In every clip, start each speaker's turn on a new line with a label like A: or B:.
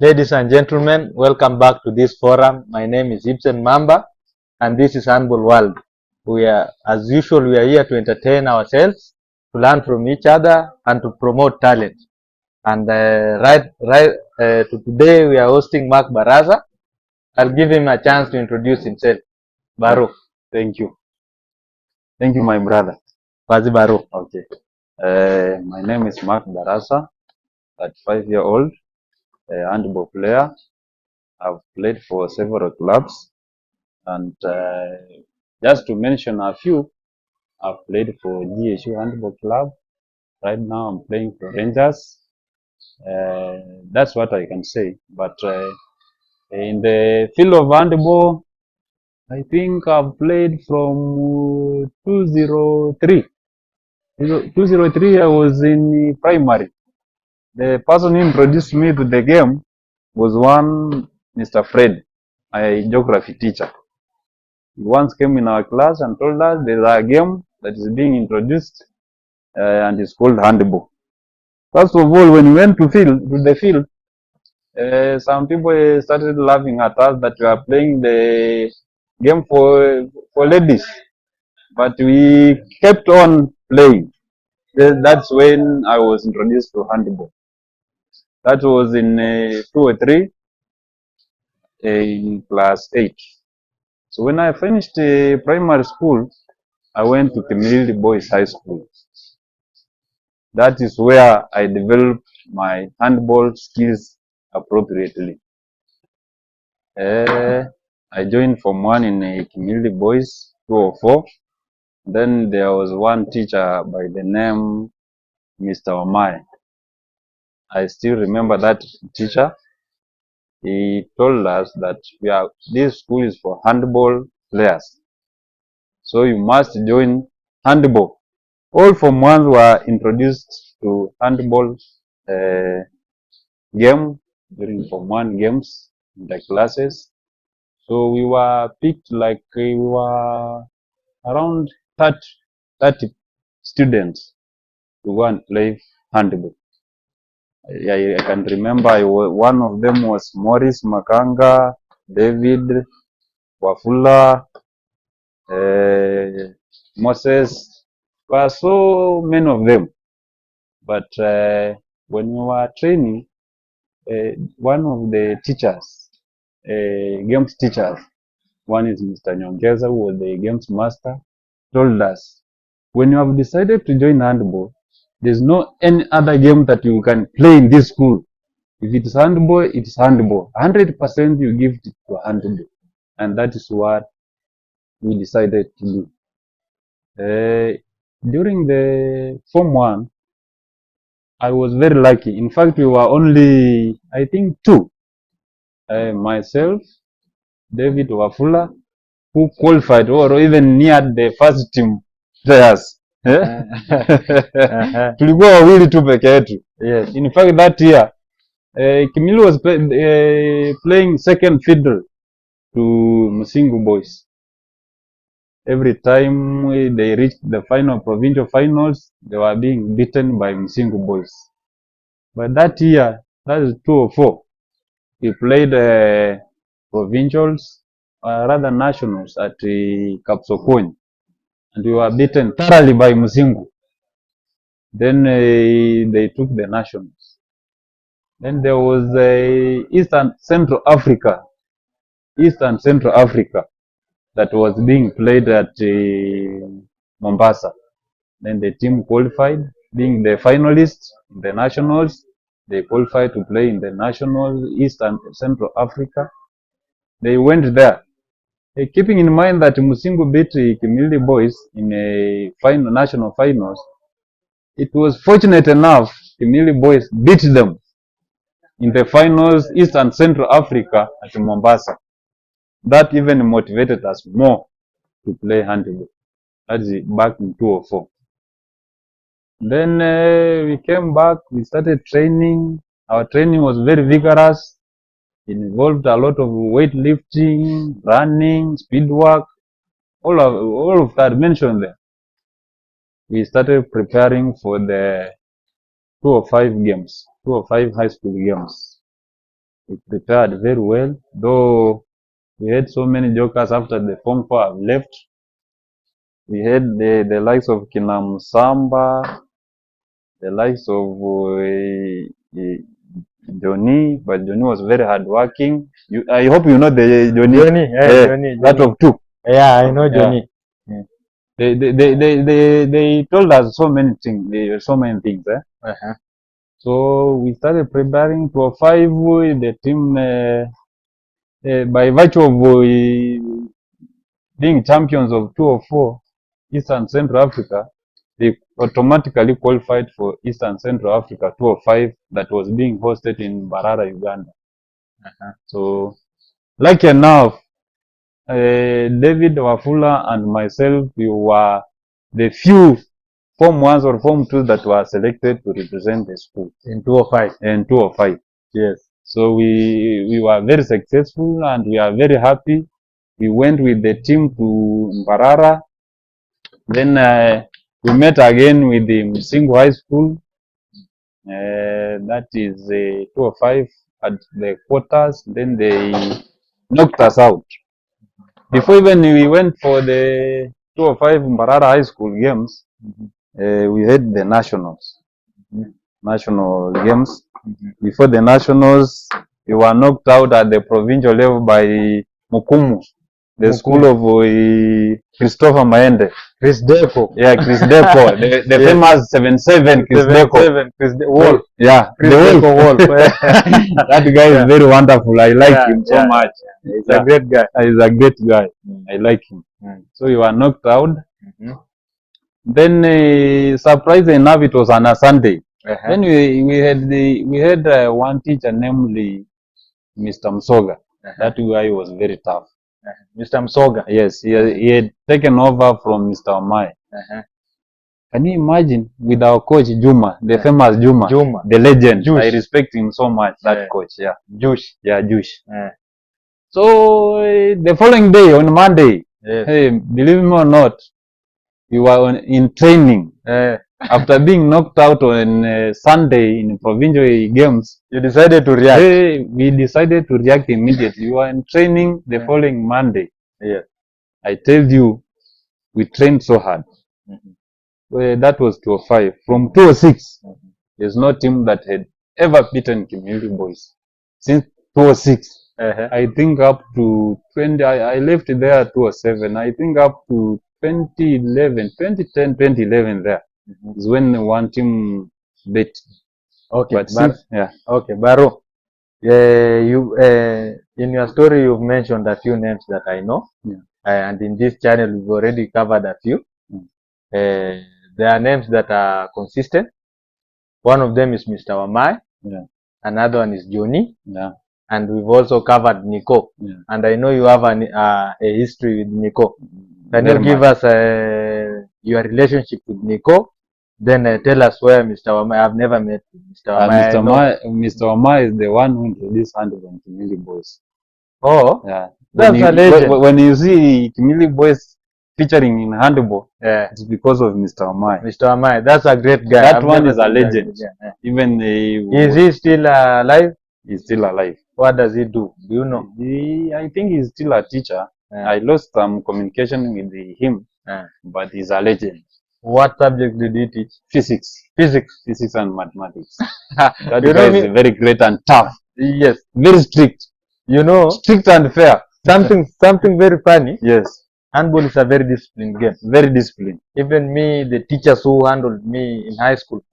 A: Ladies and gentlemen, welcome back to this forum. My name is Ibsen Mamba, and this is Handball World. As usual, we are here to entertain ourselves, to learn from each other, and to promote talent. And to today, we are hosting Mark Barasa. I'll give him a chance to introduce himself. Baru.
B: Thank you. Thank you, my brother.
A: Wazi Baru.
B: Okay. My name is Mark Barasa, 35-year-old, handball player. I've played for several clubs, and just to mention a few, I've played for GSU Handball Club. Right now, I'm playing for Rangers. That's what I can say. But in the field of handball, I think I've played from 203. 203, I was in primary. The person who introduced me to the game was one Mr. Fred, my geography teacher. He once came in our class and told us there's a game that is being introduced and it's called handball. First of all, when we went to the field, some people started laughing at us that we are playing the game for ladies, but we kept on playing. That's when I was introduced to handball. That was in 203 in class 8. So when I finished primary school, I went to Community Boys High School. That is where I developed my handball skills appropriately. I joined Form 1 in Community Boys 204. Then there was one teacher by the name Mr. Omai. I still remember that teacher. He told us that this school is for handball players. So you must join handball. All Form 1s were introduced to handball game during Form 1 games in the classes. So we were picked like we were around 30 students to go and play handball. I can remember one of them was Morris Makanga, David Wafula, Moses. There were so many of them. But when we were training, one of the teachers, games teachers, one is Mr. Nyongeza, who was the games master, told us, when you have decided to join handball, there's no any other game that you can play in this school. If it is handball, it is handball. 100% you give it to handball. And that is what we decided to do. During the Form 1, I was very lucky. In fact, we were only, I think, two. Myself, David Wafula, who qualified or even neared the first team players. Tulikuwa wawili tu peke yetu.
A: Yes.
B: In fact, that year, Kimili was playing second fiddle to Musingu boys. Every time they reached the final provincial finals, they were being beaten by Musingu boys. But that year, that is 204, we played provincials, rather nationals at Kapsokoni, and we were beaten thoroughly by Musingu. Then they took the nationals. Then there was East and Central Africa that was being played at Mombasa. Then the team qualified, being the finalists in the nationals. They qualified to play in the nationals, East and Central Africa. They went there. Keeping in mind that Musingu beat Community Boys in a national finals, it was fortunate enough Community Boys beat them in the finals, East and Central Africa at Mombasa. That even motivated us more to play handball. That is back in 2004. Then we came back, we started training. Our training was very vigorous. It involved a lot of weightlifting, running, speed work, all of that mentioned there. We started preparing for the 205 games, 205 high school games. We prepared very well, though we had so many jokers after the Form 4 have left. We had the likes of Kinam Samba, the likes of Johnny, but Johnny was very hardworking. I hope you know the Johnny.
A: Johnny, Johnny,
B: That of two.
A: Yeah, I know
B: Yeah.
A: Johnny.
B: They told us so many things.
A: Uh-huh.
B: So we started preparing for 5. The team, by virtue of being champions of 204 Eastern Central Africa, they automatically qualified for Eastern Central Africa 205 that was being hosted in Barara, Uganda.
A: Uh-huh.
B: So, lucky enough, David Wafula and myself, we were the few Form 1s or Form 2s that were selected to represent the school.
A: In 205.
B: In 205.
A: Yes.
B: So we were very successful and we are very happy. We went with the team to Barara. Then we met again with the Msingu High School. That is 205 at the quarters. Then they knocked us out. Before even we went for the 205 Barara High School games, we had the nationals. National games. Before the nationals, we were knocked out at the provincial level by Mukumu, the school of Christopher Maende.
A: Chris Deco.
B: Yeah, Chris Deco, the
A: Yes.
B: famous 7-7 Chris Deco.
A: Chris Wolf.
B: Yeah,
A: Chris
B: the
A: Deco
B: Wolf.
A: Wolf.
B: That guy is very wonderful. I like him so much.
A: He's a great guy.
B: He's a great guy. I like him. So we were knocked out. Then surprisingly enough, it was on a Sunday. Then we had one teacher, namely Mr. Msoga. That guy was very tough.
A: Mr. Msoga.
B: Yes, he had taken over from Mr. Omai. Can you imagine with our coach Juma, the famous Juma, the legend?
A: Juice.
B: I respect him so much. That coach, yeah,
A: Juice.
B: yeah, Juice. So the following day on Monday, hey, believe me or not, we were in training. After being knocked out on Sunday in provincial games,
A: you decided to react.
B: We decided to react immediately. We were in training the following Monday. I tell you, we trained so hard. That was 205. From 206, there's no team that had ever beaten Community Boys. Since 206, I think up to 20, I left there at 207. I think up to 2011, 2010, 2011 there is when one team beat.
A: Okay,
B: but since,
A: okay, Baro. You in your story you've mentioned a few names that I know, and in this channel we've already covered a few. There are names that are consistent. One of them is Mr. Wamai. Another one is Johnny. And we've also covered Nico. And I know you have a history with Nico. Can you give us your relationship with Nico? Then tell us where Mr. Wamai. I've never met Mr. Wamai.
B: Mr. Wamai is the one who introduced Handball to Community Boys.
A: Oh,
B: yeah.
A: That's a legend.
B: When you see Community Boys featuring in Handball, it's because of Mr. Wamai.
A: Mr. Wamai, that's a great guy.
B: That one is a legend. Even
A: is he still alive?
B: He's still alive.
A: What does he do? Do you know?
B: I think he's still a teacher. I lost some communication with him, but he's a legend.
A: What subject did he teach?
B: Physics.
A: Physics
B: and mathematics. That guy is very great and tough.
A: Yes.
B: Very strict.
A: You know,
B: strict and fair.
A: Something very funny.
B: Yes.
A: Handball is a very disciplined game.
B: Very disciplined.
A: Even me, the teachers who handled me in high school,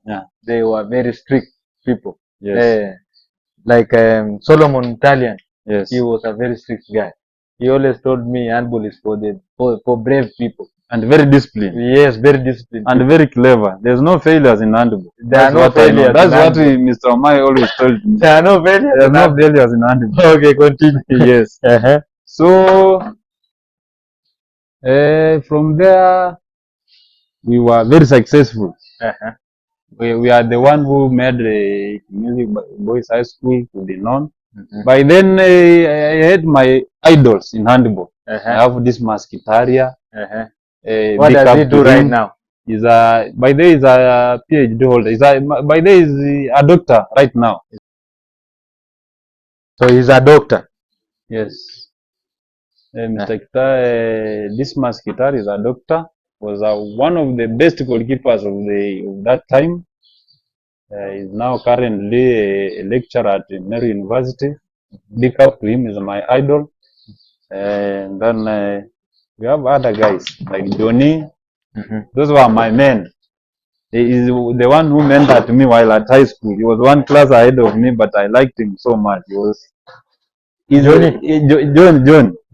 A: they were very strict people.
B: Yes.
A: Like Solomon Italian.
B: Yes.
A: He was a very strict guy. He always told me handball is for brave people.
B: And very disciplined.
A: Yes, very disciplined.
B: And very clever. There's no failures in handball.
A: There are no failures.
B: That's what Mr. Omai always told me.
A: There are no failures.
B: There's no failures in handball.
A: Okay, continue.
B: Yes. So from there, we were very successful. We are the one who made the Community Boys High School to be known. By then, I had my idols in handball. I have this Maskitaria.
A: What does he do right now?
B: By then he's a PhD holder. By then he's a doctor right now.
A: So he's a doctor.
B: Yes. Mr. Dismas Kitar is a doctor. Was one of the best goalkeepers of that time. He's now currently a lecturer at Meru University. Big up to him, is my idol. And then we have other guys like Johnny. Those were my men. He is the one who mentored me while at high school. He was one class ahead of me, but I liked him so much.
A: Johnny?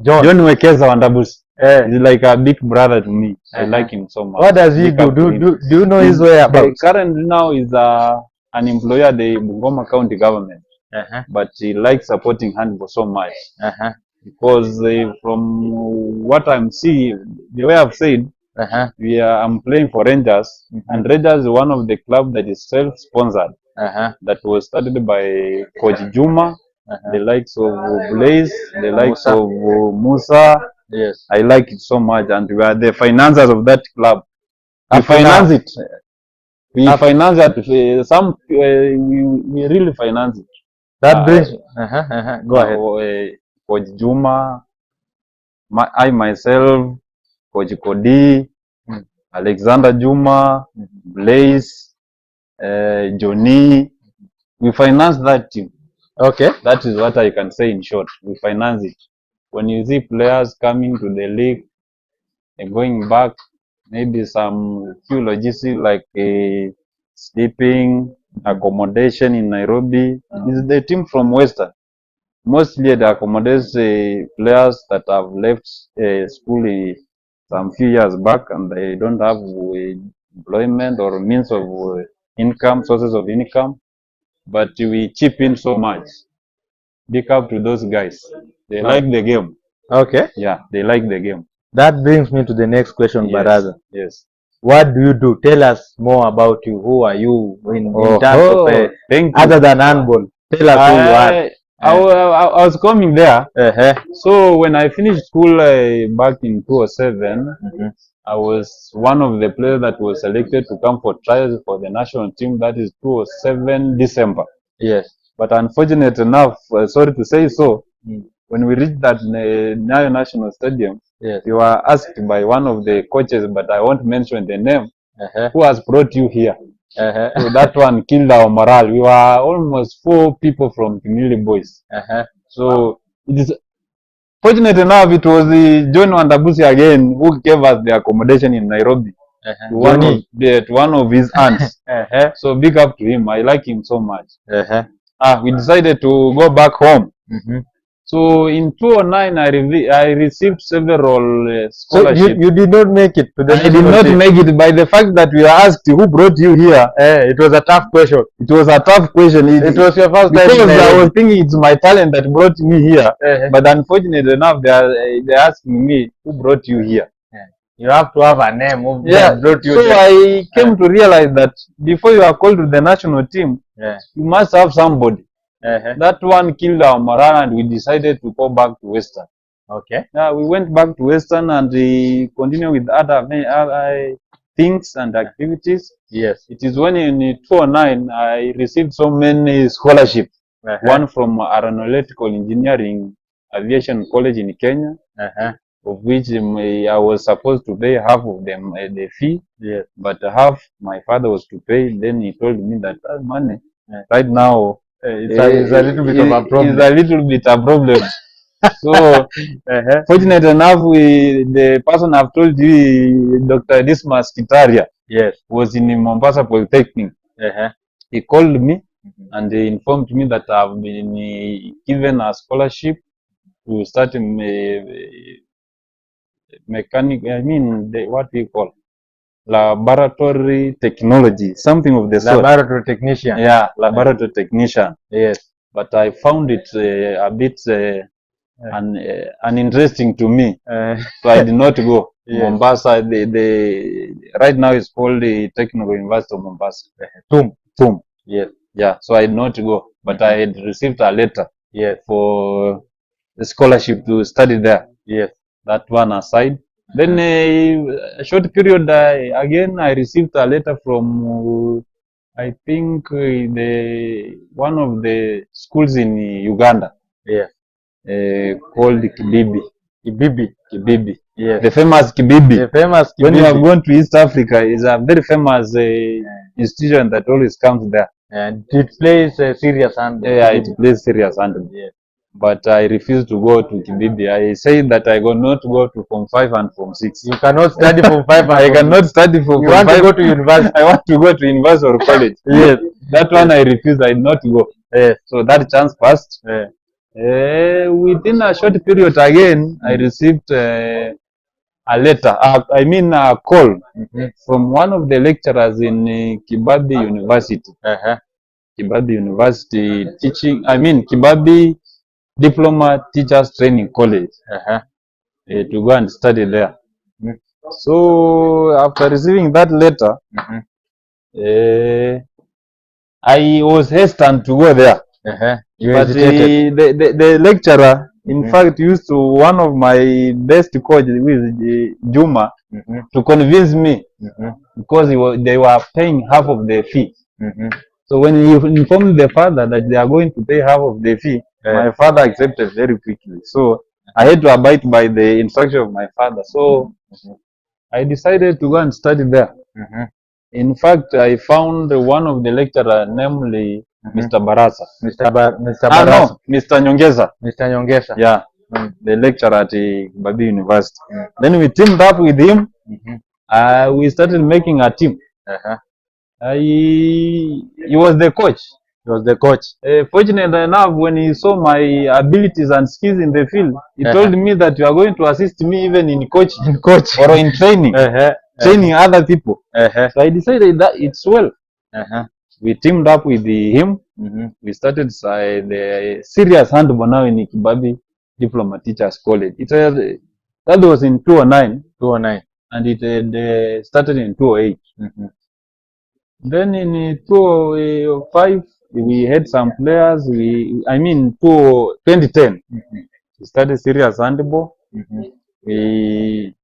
B: John Wekesa Wandabus. He's like a big brother to me. I like him so much.
A: What does he do? Do you know his whereabouts?
B: Currently now is an employee at the Bungoma County government. But he likes supporting handball so much. Because from what I'm seeing, the way I've said, I'm playing for Rangers, and Rangers is one of the clubs that is self-sponsored. That was started by Coach Juma, the likes of Blaze, the likes of Musa.
A: Yes.
B: I like it so much, and we are the financiers of that club. We finance it. We finance it. We really finance it.
A: That brings. Go ahead.
B: Coach Juma, I myself, Coach Kodi, Alexander Juma, Blaze, Johnny. We finance that team.
A: Okay.
B: That is what I can say in short. We finance it. When you see players coming to the league and going back, maybe some few logistics like sleeping, accommodation in Nairobi. Is the team from Western. Mostly they accommodate players that have left school some few years back and they don't have employment or means of income, sources of income. But we chip in so much. Big up to those guys. They like the game.
A: Okay.
B: Yeah, they like the game.
A: That brings me to the next question, Barasa.
B: Yes.
A: What do you do? Tell us more about you. Who are you in terms of other than handball? Tell us who you are.
B: I was coming there. So when I finished school back in 2007, I was one of the players that was selected to come for trials for the national team. That is 2007 December.
A: Yes.
B: But unfortunate enough, sorry to say so, when we reached that Nyayo National Stadium, we were asked by one of the coaches, but I won't mention the name, who has brought you here. So that one killed our morale. We were almost 4 people from Kimili Boys. So it is fortunate enough, it was John Wandabusi again who gave us the accommodation in Nairobi. To one of his aunts. So big up to him. I like him so much. We decided to go back home. So in 2009, I received several scholarships.
A: So you did not make it to the
B: I did not make it by the fact that we were asked who brought you here.
A: It was a tough question.
B: It was a tough question.
A: It was your first time.
B: Because I was thinking it's my talent that brought me here. But unfortunately enough, they're asking me who brought you here.
A: You have to have a name that brought you
B: here. So I came to realize that before you are called to the national team, you must have somebody. That one killed our morale and we decided to go back to Western.
A: Okay.
B: We went back to Western and we continued with other things and activities.
A: Yes.
B: It is when in 2009 I received so many scholarships. One from Aeronautical Engineering Aviation College in Kenya, of which I was supposed to pay half of them the fee.
A: Yes.
B: But half my father was to pay. Then he told me that money right now
A: it's a little bit of a problem.
B: It's a little bit a problem. So, fortunate enough, the person I've told you, Dr. Dismas Kitaria, was in Mombasa Polytechnic. He called me and he informed me that I've been given a scholarship to start what we call laboratory technology, something of the sort.
A: Laboratory technician.
B: Yeah, laboratory technician.
A: Yes.
B: But I found it a bit uninteresting to me, so I did not go. Mombasa, right now it's called the Technical University of Mombasa. TUM.
A: Yes.
B: Yeah, so I did not go, but I had received a letter for the scholarship to study there.
A: Yes.
B: That one aside. Then a short period, again I received a letter from I think one of the schools in Uganda.
A: Yes.
B: Called Kibibi.
A: Kibibi. Yes.
B: The famous Kibibi.
A: The famous Kibibi.
B: When you have gone to East Africa, it's a very famous institution that always comes there.
A: And it plays serious handball.
B: Yeah, it plays serious handball.
A: Yes.
B: But I refuse to go to Kibibi. I say that I will not go to Form 5 and Form 6.
A: You cannot study Form 5 and
B: I
A: Form
B: cannot
A: 6.
B: study for
A: You
B: Form
A: want
B: 5.
A: to go to university.
B: I want to go to university or college.
A: Yes.
B: That one I refuse. I did not go.
A: Yes.
B: So that chance passed.
A: Yes.
B: Within a short period again, I received a letter, a call from one of the lecturers in Kibabi University. Kibabi University Kibabi Diploma Teachers Training College. To go and study there. So after receiving that letter, I was hesitant to go there.
A: You
B: But
A: hesitated.
B: the lecturer, in fact, used to one of my best coach, who is Juma, to convince me because they were paying half of the fee. So when he informed the father that they are going to pay half of the fee, my father accepted very quickly. So I had to abide by the instruction of my father. So I decided to go and study there. In fact, I found one of the lecturer, namely Mr. Barasa.
A: Mr. Barasa.
B: No, Mr. Nyongeza.
A: Mr. Nyongeza.
B: Yeah, the lecturer at Babi University. Then we teamed up with him. We started making a team. He was the coach.
A: He was the coach.
B: Fortunately enough, when he saw my abilities and skills in the field, he told me that you are going to assist me even in coaching or in training, training other people. So I decided that it's well. We teamed up with him. We started the serious handball now in Kibabi Diploma Teachers College. That was in 2009.
A: 2009.
B: And it started in 2008. Then in 2005, we had some players. 2010, we started serious handball. We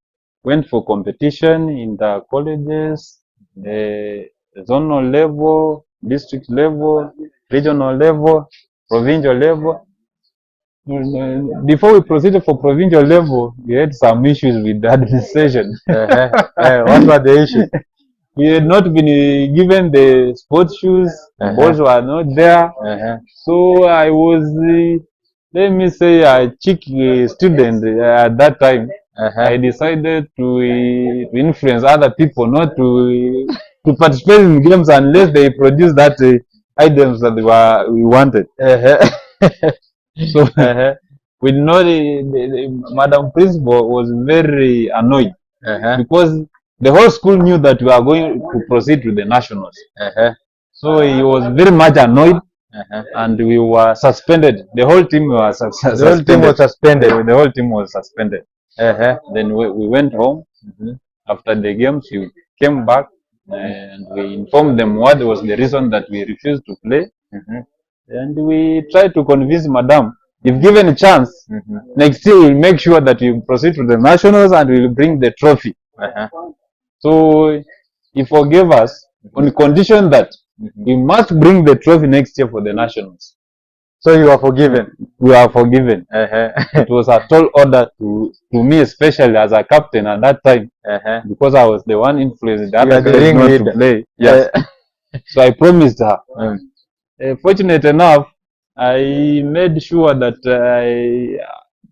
B: went for competition in the colleges, zonal level, district level, regional level, provincial level. Before we proceeded for provincial level, we had some issues with the administration.
A: What were the issues?
B: We had not been given the sports shoes. Balls were not there. So I was, let me say, a cheeky student at that time. I decided to influence other people not to participate in games unless they produce that items that we wanted. So we know the Madam Principal was very annoyed because the whole school knew that we are going to proceed to the nationals. So he was very much annoyed, and we were suspended. The whole team was suspended.
A: The whole team was suspended.
B: The whole team was suspended. Then we went home. After the games, we came back and we informed them what was the reason that we refused to play. And we tried to convince Madam, if given a chance, next year we'll make sure that we proceed to the nationals and we'll bring the trophy. So he forgave us on the condition that we must bring the trophy next year for the nationals.
A: So you are forgiven.
B: We are forgiven. It was a tall order to me, especially as a captain at that time, because I was the one influenced the other guys not to play. Yes. So I promised her. Fortunate enough, I made sure that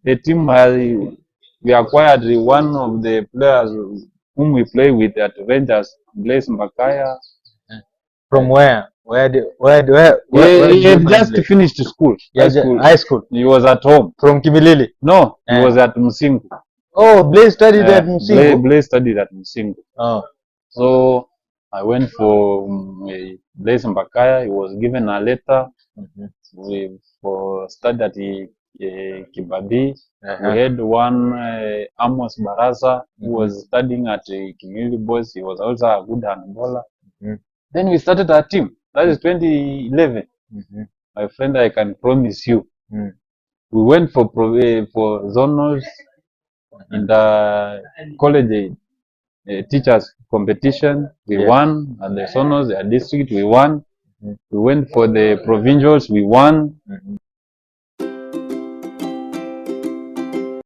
B: the team we acquired one of the players whom we play with at Rangers, Blaise Mbakaya.
A: From where?
B: He had just finished school.
A: High school.
B: He was at home.
A: From Kimilili?
B: No, he was at Musingu.
A: Oh, Blaise studied at Musingu?
B: Blaise studied at Musingu.
A: Oh.
B: So I went for Blaise Mbakaya. He was given a letter for study at Kibabi. We had one Amos Barasa who was studying at Community Boys. He was also a good handballer. Then we started our team. That is 2011. My friend, I can promise you, we went for zonals in the college teachers competition. We won at the zonals, the district. We won. We went for the provincials. We won.